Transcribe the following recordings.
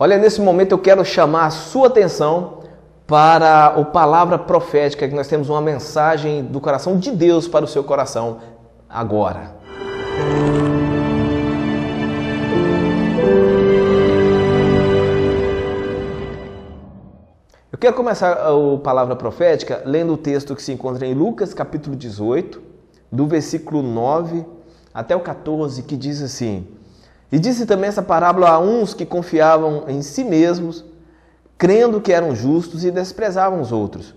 Olha, nesse momento eu quero chamar a sua atenção para a palavra profética, que nós temos uma mensagem do coração de Deus para o seu coração agora. Eu quero começar a palavra profética lendo o texto que se encontra em Lucas, capítulo 18, do versículo 9 até o 14, que diz assim: E disse também essa parábola a uns que confiavam em si mesmos, crendo que eram justos e desprezavam os outros.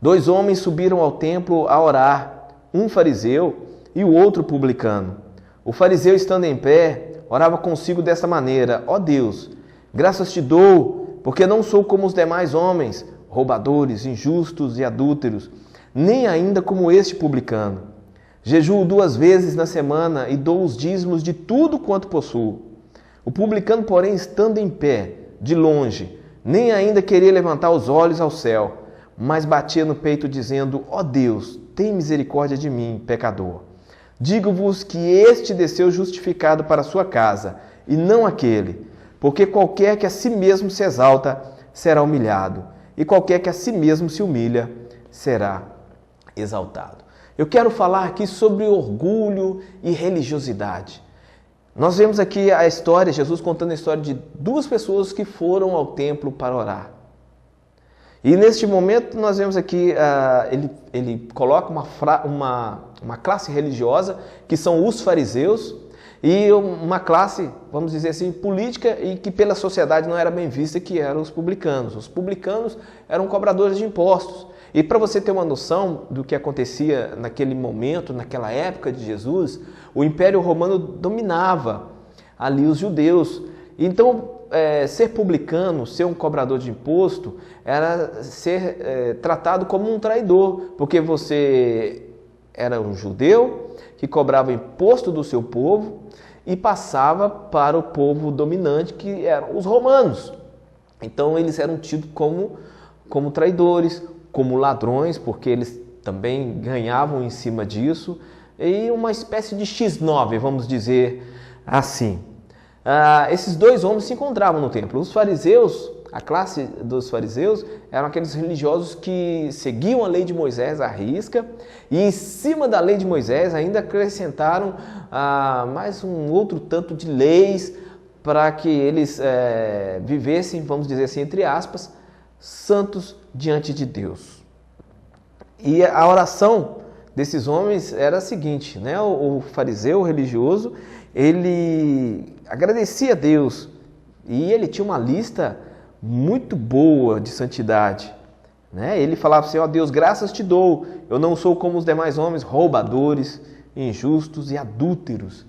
2 homens subiram ao templo a orar, um fariseu e o outro publicano. O fariseu, estando em pé, orava consigo desta maneira: Ó Deus, graças te dou, porque não sou como os demais homens, roubadores, injustos e adúlteros, nem ainda como este publicano. Jejuo 2 vezes na semana e dou os dízimos de tudo quanto possuo. O publicano, porém, estando em pé, de longe, nem ainda queria levantar os olhos ao céu, mas batia no peito dizendo: Ó Deus, tem misericórdia de mim, pecador. Digo-vos que este desceu justificado para a sua casa, e não aquele, porque qualquer que a si mesmo se exalta, será humilhado, e qualquer que a si mesmo se humilha, será exaltado. Eu quero falar aqui sobre orgulho e religiosidade. Nós vemos aqui a história, Jesus contando a história de 2 pessoas que foram ao templo para orar. E neste momento nós vemos aqui, ele coloca uma classe religiosa, que são os fariseus, e uma classe, vamos dizer assim, política e que pela sociedade não era bem vista, que eram os publicanos. Os publicanos eram cobradores de impostos. E para você ter uma noção do que acontecia naquele momento, naquela época de Jesus, o Império Romano dominava ali os judeus. Então, ser publicano, ser um cobrador de imposto, era ser tratado como um traidor, porque você era um judeu que cobrava imposto do seu povo e passava para o povo dominante, que eram os romanos. Então, eles eram tidos como traidores, como ladrões, porque eles também ganhavam em cima disso, e uma espécie de X9, vamos dizer assim. Esses 2 homens se encontravam no templo. Os fariseus, a classe dos fariseus, eram aqueles religiosos que seguiam a lei de Moisés à risca, e em cima da lei de Moisés ainda acrescentaram mais um outro tanto de leis para que eles vivessem, vamos dizer assim, entre aspas, santos diante de Deus. E a oração desses homens era a seguinte, né? O fariseu, o religioso, ele agradecia a Deus e ele tinha uma lista muito boa de santidade, né? Ele falava assim: ó Deus, graças te dou, eu não sou como os demais homens, roubadores, injustos e adúlteros.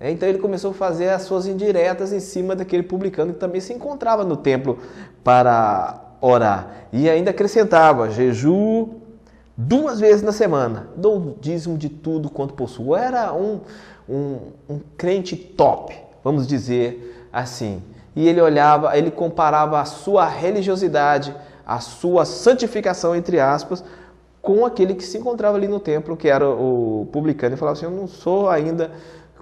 Então ele começou a fazer as suas indiretas em cima daquele publicano que também se encontrava no templo para orar. E ainda acrescentava: jejuo 2 vezes na semana, dou o dízimo de tudo quanto possuo. Era um crente top, vamos dizer assim. E ele olhava, ele comparava a sua religiosidade, a sua santificação, entre aspas, com aquele que se encontrava ali no templo, que era o publicano. E falava assim: eu não sou ainda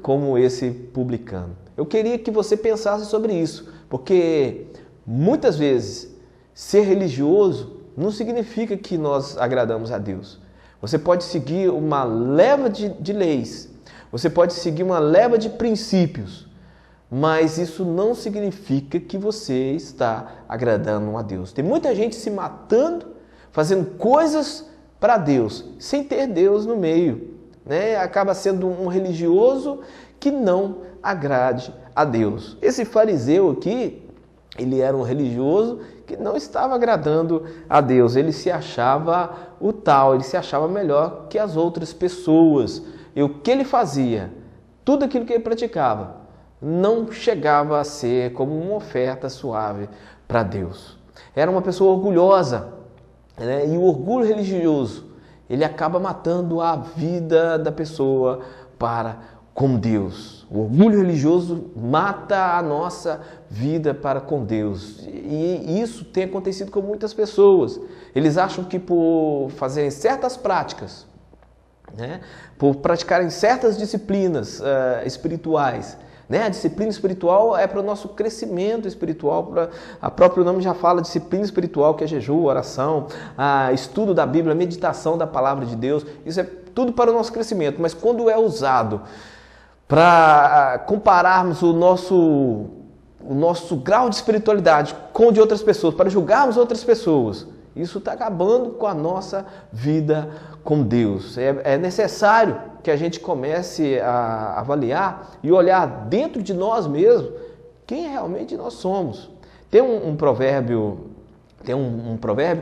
como esse publicano. Eu queria que você pensasse sobre isso, porque muitas vezes ser religioso não significa que nós agradamos a Deus. Você pode seguir uma leva de leis, você pode seguir uma leva de princípios, mas isso não significa que você está agradando a Deus. Tem muita gente se matando, fazendo coisas para Deus, sem ter Deus no meio, né? Acaba sendo um religioso que não agrade a Deus. Esse fariseu aqui, ele era um religioso que não estava agradando a Deus. Ele se achava o tal, ele se achava melhor que as outras pessoas. E o que ele fazia, tudo aquilo que ele praticava, não chegava a ser como uma oferta suave para Deus. Era uma pessoa orgulhosa, né? E o orgulho religioso, ele acaba matando a vida da pessoa para com Deus. O orgulho religioso mata a nossa vida para com Deus. E isso tem acontecido com muitas pessoas. Eles acham que por fazerem certas práticas, né, por praticarem certas disciplinas espirituais, Né? A disciplina espiritual é para o nosso crescimento espiritual, a próprio nome já fala, disciplina espiritual, que é jejum, oração, estudo da Bíblia, meditação da palavra de Deus, isso é tudo para o nosso crescimento, mas quando é usado para compararmos o nosso grau de espiritualidade com o de outras pessoas, para julgarmos outras pessoas, isso está acabando com a nossa vida com Deus. É necessário que a gente comece a avaliar e olhar dentro de nós mesmos quem realmente nós somos. Tem um provérbio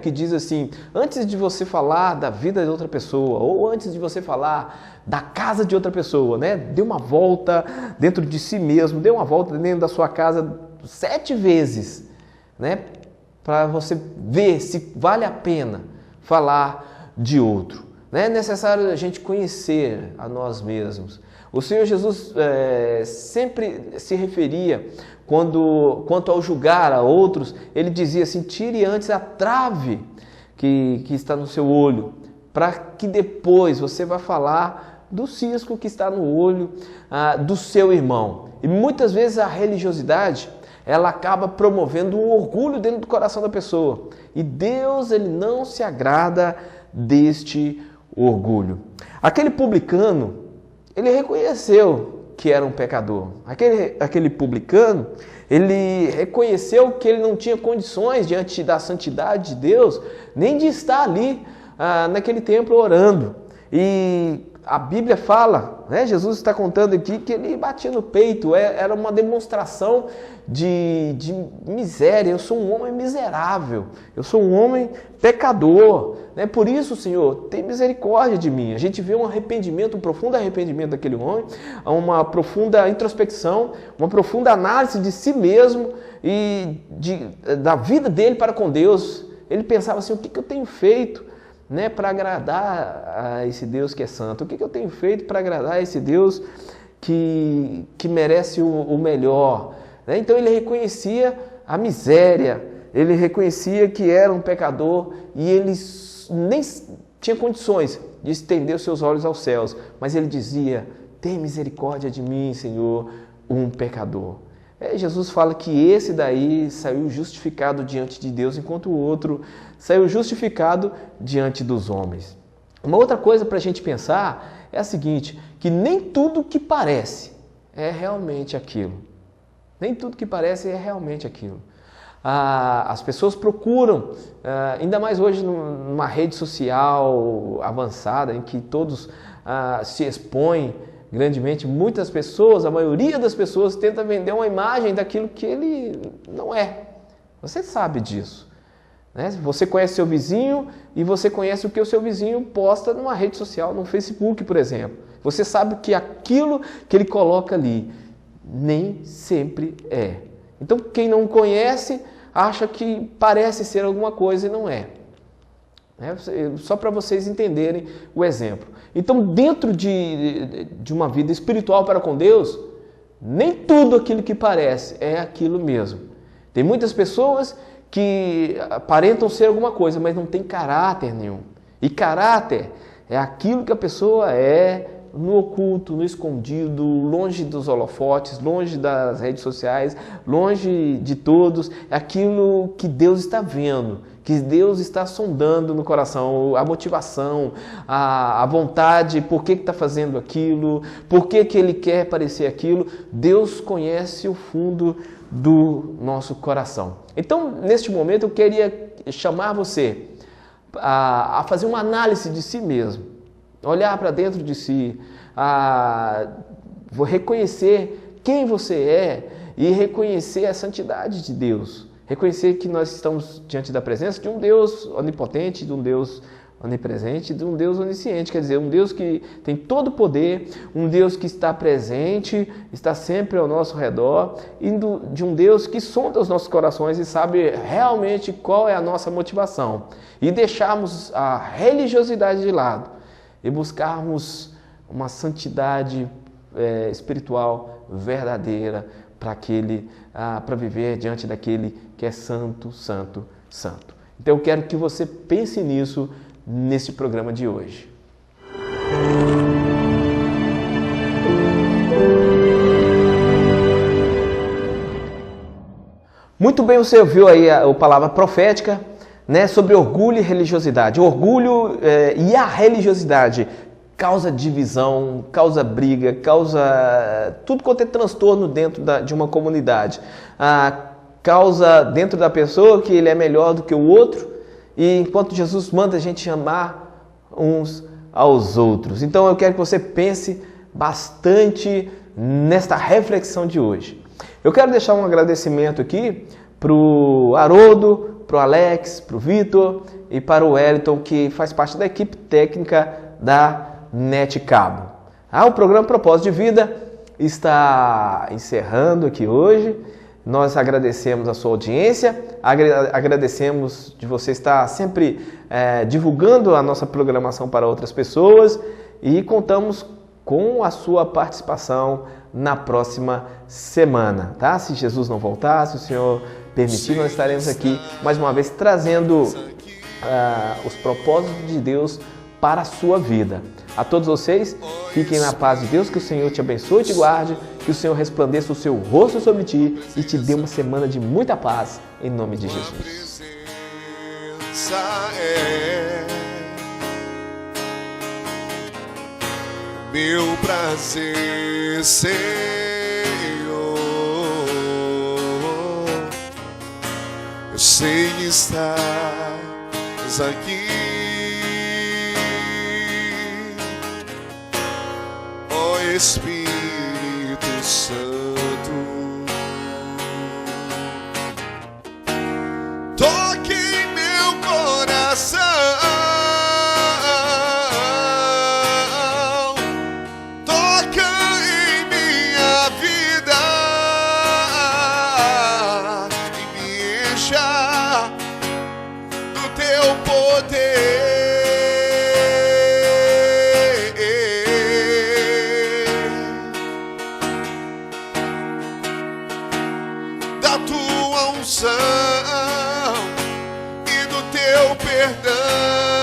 que diz assim: antes de você falar da vida de outra pessoa, ou antes de você falar da casa de outra pessoa, né, dê uma volta dentro de si mesmo, dê uma volta dentro da sua casa 7 vezes, né, para você ver se vale a pena falar de outro. É necessário a gente conhecer a nós mesmos. O Senhor Jesus sempre se referia, quanto ao julgar a outros, ele dizia assim: tire antes a trave que está no seu olho, para que depois você vá falar do cisco que está no olho do seu irmão. E muitas vezes a religiosidade, ela acaba promovendo um orgulho dentro do coração da pessoa. E Deus, ele não se agrada deste orgulho. Aquele publicano, ele reconheceu que era um pecador. Aquele publicano, ele reconheceu que ele não tinha condições diante da santidade de Deus, nem de estar ali naquele templo orando. E a Bíblia fala, né, Jesus está contando aqui que ele batia no peito, era uma demonstração de miséria. Eu sou um homem miserável, eu sou um homem pecador, né? Por isso, Senhor, tem misericórdia de mim. A gente vê um arrependimento, um profundo arrependimento daquele homem, uma profunda introspecção, uma profunda análise de si mesmo e da vida dele para com Deus. Ele pensava assim: o que eu tenho feito, né, para agradar a esse Deus que é santo? O que eu tenho feito para agradar a esse Deus que merece o melhor? Né? Então ele reconhecia a miséria, ele reconhecia que era um pecador e ele nem tinha condições de estender os seus olhos aos céus, mas ele dizia: tem misericórdia de mim, Senhor, um pecador. Jesus fala que esse daí saiu justificado diante de Deus, enquanto o outro saiu justificado diante dos homens. Uma outra coisa para a gente pensar é a seguinte: que nem tudo que parece é realmente aquilo. Nem tudo que parece é realmente aquilo. As pessoas procuram, ainda mais hoje numa rede social avançada, em que todos se expõem grandemente, muitas pessoas, a maioria das pessoas tenta vender uma imagem daquilo que ele não é. Você sabe disso, né? Você conhece seu vizinho e você conhece o que o seu vizinho posta numa rede social, no Facebook, por exemplo. Você sabe que aquilo que ele coloca ali nem sempre é. Então, quem não conhece acha que parece ser alguma coisa e não é. Só para vocês entenderem o exemplo. Então, dentro de uma vida espiritual para com Deus, nem tudo aquilo que parece é aquilo mesmo. Tem muitas pessoas que aparentam ser alguma coisa, mas não tem caráter nenhum. E caráter é aquilo que a pessoa é no oculto, no escondido, longe dos holofotes, longe das redes sociais, longe de todos. É aquilo que Deus está vendo, que Deus está sondando no coração, a motivação, a vontade, por que está fazendo aquilo, por que Ele quer parecer aquilo. Deus conhece o fundo do nosso coração. Então, neste momento, eu queria chamar você a fazer uma análise de si mesmo, olhar para dentro de si, reconhecer quem você é e reconhecer a santidade de Deus. Reconhecer que nós estamos diante da presença de um Deus onipotente, de um Deus onipresente, de um Deus onisciente, quer dizer, um Deus que tem todo o poder, um Deus que está presente, está sempre ao nosso redor, e de um Deus que sonda os nossos corações e sabe realmente qual é a nossa motivação. E deixarmos a religiosidade de lado e buscarmos uma santidade espiritual verdadeira para viver diante daquele que é santo, santo, santo. Então eu quero que você pense nisso nesse programa de hoje. Muito bem, você ouviu aí a palavra profética, né, sobre orgulho e religiosidade. Orgulho e a religiosidade causa divisão, causa briga, causa tudo quanto é transtorno dentro de uma comunidade. Causa dentro da pessoa que ele é melhor do que o outro, e enquanto Jesus manda a gente amar uns aos outros. Então eu quero que você pense bastante nesta reflexão de hoje. Eu quero deixar um agradecimento aqui para o Haroldo, para o Alex, para o Vitor e para o Wellington, que faz parte da equipe técnica da NET Cabo. O programa Propósito de Vida está encerrando aqui hoje. Nós agradecemos a sua audiência, agradecemos de você estar sempre divulgando a nossa programação para outras pessoas e contamos com a sua participação na próxima semana, tá? Se Jesus não voltar, se o Senhor permitir, nós estaremos aqui mais uma vez trazendo os propósitos de Deus para a sua vida. A todos vocês, fiquem na paz de Deus, que o Senhor te abençoe e te guarde, que o Senhor resplandeça o seu rosto sobre ti e te dê uma semana de muita paz, em nome de Jesus. Meu prazer, Senhor, eu sei que estás aqui, ó Espírito Santo, toque em meu coração. Da tua unção e do teu perdão.